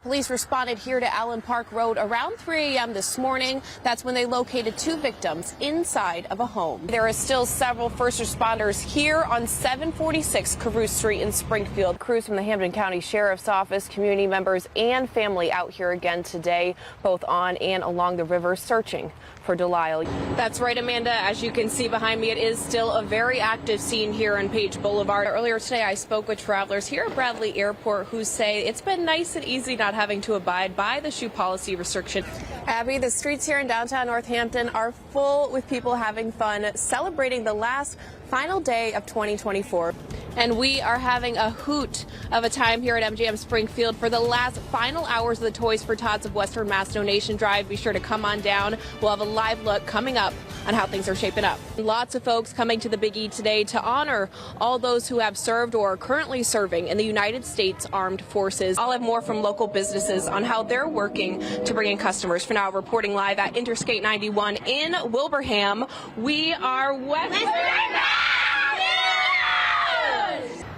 Police responded here to Allen Park Road around 3 a.m. this morning. That's when they located 2 victims inside of a home. There are still several first responders here on 746 Carew Street in Springfield. Crews from the Hampden County Sheriff's Office, community members, and family out here again today, both on and along the river, searching for Delisle. That's right, Amanda. As you can see behind me, it is still a very active scene here on Page Boulevard. Earlier today, I spoke with travelers here at Bradley Airport who say it's been nice and easy not having to abide by the shoe policy restriction. Abby, the streets here in downtown Northampton are full with people having fun, celebrating the last final day of 2024. And we are having a hoot of a time here at MGM Springfield for the last final hours of the Toys for Tots of Western Mass Donation Drive. Be sure to come on down. We'll have a live look coming up on how things are shaping up. Lots of folks coming to the Big E today to honor all those who have served or are currently serving in the United States Armed Forces. I'll have more from local businesses on how they're working to bring in customers. For now, reporting live at Interstate 91 in Wilbraham, we are Western Mass!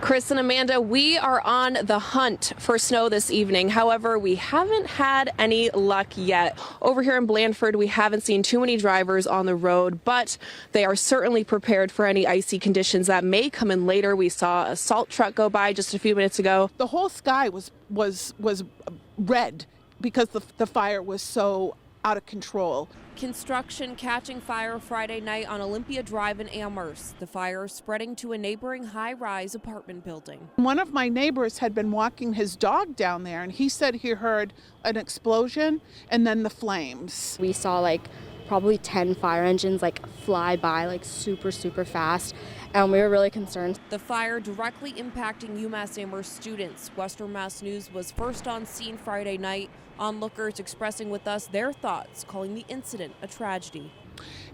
Chris and Amanda, we are on the hunt for snow this evening. However, we haven't had any luck yet. Over here in Blandford, we haven't seen too many drivers on the road, but they are certainly prepared for any icy conditions that may come in later. We saw a salt truck go by just a few minutes ago. The whole sky was red because the fire was so out of control. Construction catching fire Friday night on Olympia Drive in Amherst. The fire spreading to a neighboring high-rise apartment building. One of my neighbors had been walking his dog down there, and he said he heard an explosion and then the flames. We saw probably 10 fire engines fly by super fast, and we were really concerned. The fire directly impacting UMass Amherst students. Western Mass News was first on scene Friday night. Onlookers expressing with us their thoughts, calling the incident a tragedy.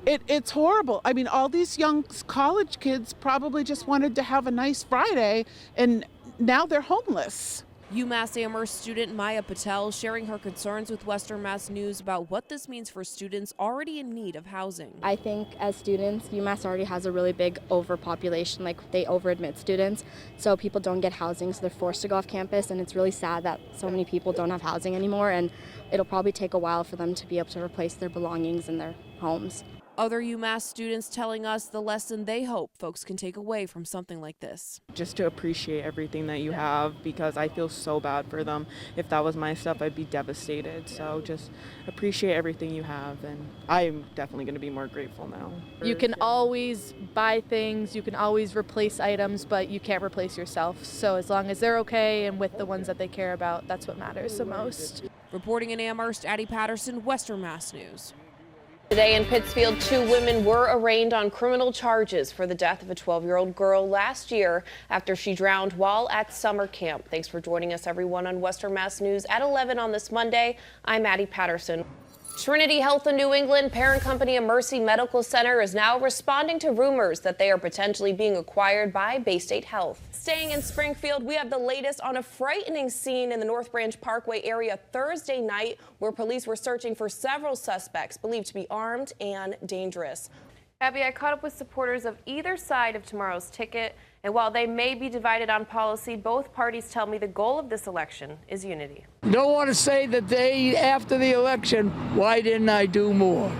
It's horrible. I mean, all these young college kids probably just wanted to have a nice Friday, and now they're homeless. UMass Amherst student Maya Patel sharing her concerns with Western Mass News about what this means for students already in need of housing. I think as students, UMass already has a really big overpopulation, they over-admit students, so people don't get housing, so they're forced to go off campus, and it's really sad that so many people don't have housing anymore, and it'll probably take a while for them to be able to replace their belongings in their homes. Other UMass students telling us the lesson they hope folks can take away from something like this. Just to appreciate everything that you have, because I feel so bad for them. If that was my stuff, I'd be devastated. So just appreciate everything you have, and I'm definitely going to be more grateful now. You can always buy things, you can always replace items, but you can't replace yourself. So as long as they're okay and with the ones that they care about, that's what matters the most. Reporting in Amherst, Addie Patterson, Western Mass News. Today in Pittsfield, 2 women were arraigned on criminal charges for the death of a 12-year-old girl last year after she drowned while at summer camp. Thanks for joining us, everyone, on Western Mass News at 11 on this Monday. I'm Addie Patterson. Trinity Health in New England, parent company of Mercy Medical Center, is now responding to rumors that they are potentially being acquired by Baystate Health. Staying in Springfield, we have the latest on a frightening scene in the North Branch Parkway area Thursday night, where police were searching for several suspects believed to be armed and dangerous. Abby, I caught up with supporters of either side of tomorrow's ticket, and while they may be divided on policy, both parties tell me the goal of this election is unity. Don't want to say the day after the election, why didn't I do more?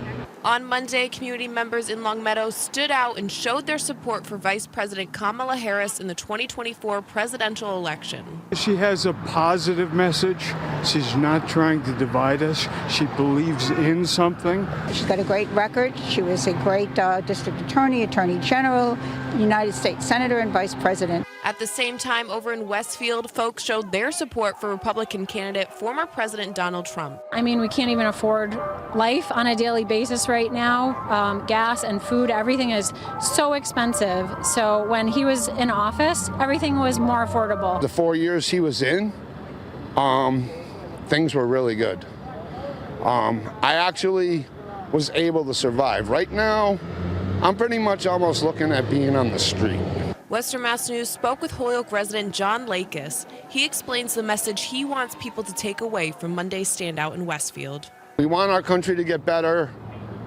On Monday, community members in Longmeadow stood out and showed their support for Vice President Kamala Harris in the 2024 presidential election. She has a positive message. She's not trying to divide us. She believes in something. She's got a great record. She was a great district attorney, attorney general, United States senator, and vice president. At the same time, over in Westfield, folks showed their support for Republican candidate, former President Donald Trump. I mean, we can't even afford life on a daily basis right now. Gas and food, everything is so expensive. So when he was in office, everything was more affordable. The 4 years he was in, things were really good. I actually was able to survive. Right now, I'm pretty much almost looking at being on the street. Western Mass News spoke with Holyoke resident John Lakis. He explains the message he wants people to take away from Monday's standout in Westfield. We want our country to get better.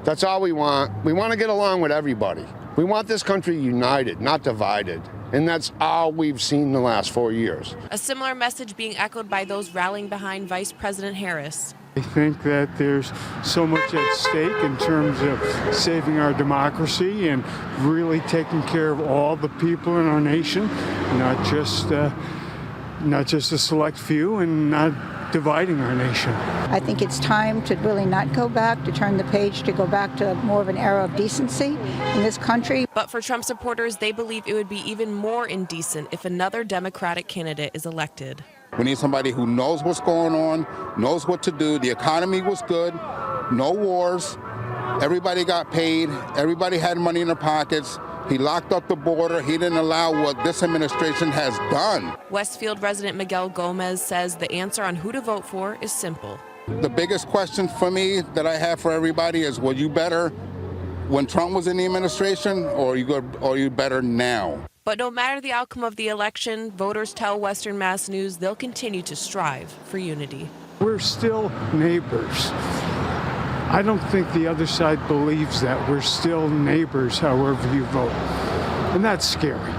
That's all we want. We want to get along with everybody. We want this country united, not divided. And that's all we've seen the last 4 years. A similar message being echoed by those rallying behind Vice President Harris. I think that there's so much at stake in terms of saving our democracy and really taking care of all the people in our nation, not just a select few, and not dividing our nation. I think it's time to really not go back, to turn the page, to go back to more of an era of decency in this country. But for Trump supporters, they believe it would be even more indecent if another Democratic candidate is elected. We need somebody who knows what's going on, knows what to do. The economy was good, no wars, everybody got paid, everybody had money in their pockets. He locked up the border. He didn't allow what this administration has done. Westfield resident Miguel Gomez says the answer on who to vote for is simple. The biggest question for me that I have for everybody is, were you better when Trump was in the administration, or are you better now? But no matter the outcome of the election, voters tell Western Mass News they'll continue to strive for unity. We're still neighbors. I don't think the other side believes that. We're still neighbors, however you vote. And that's scary.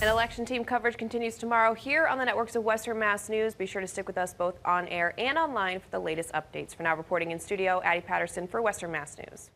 And election team coverage continues tomorrow here on the networks of Western Mass News. Be sure to stick with us both on air and online for the latest updates. For now, reporting in studio, Addie Patterson for Western Mass News.